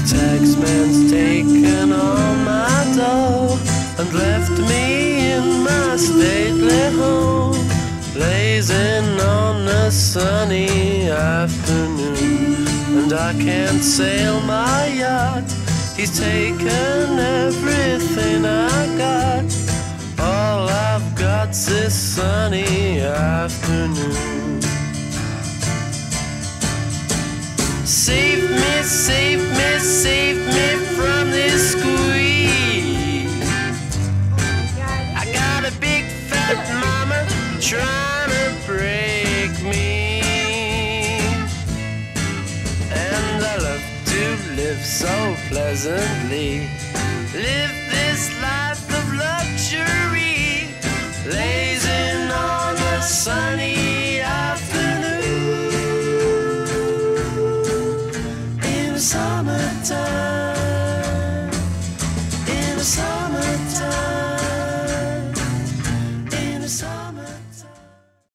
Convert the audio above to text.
taxman's taken all my dough and left me in my stately home, blazing on a sunny afternoon. And I can't sail my yacht, he's taken everything I got. All I've got's this sunny afternoon. Save me, save me, save me from this squeeze. I got a big fat mama trying to break me, and I love to live so pleasantly, live this life of luxury, blazing on a sunny afternoon. Summertime, in the summer.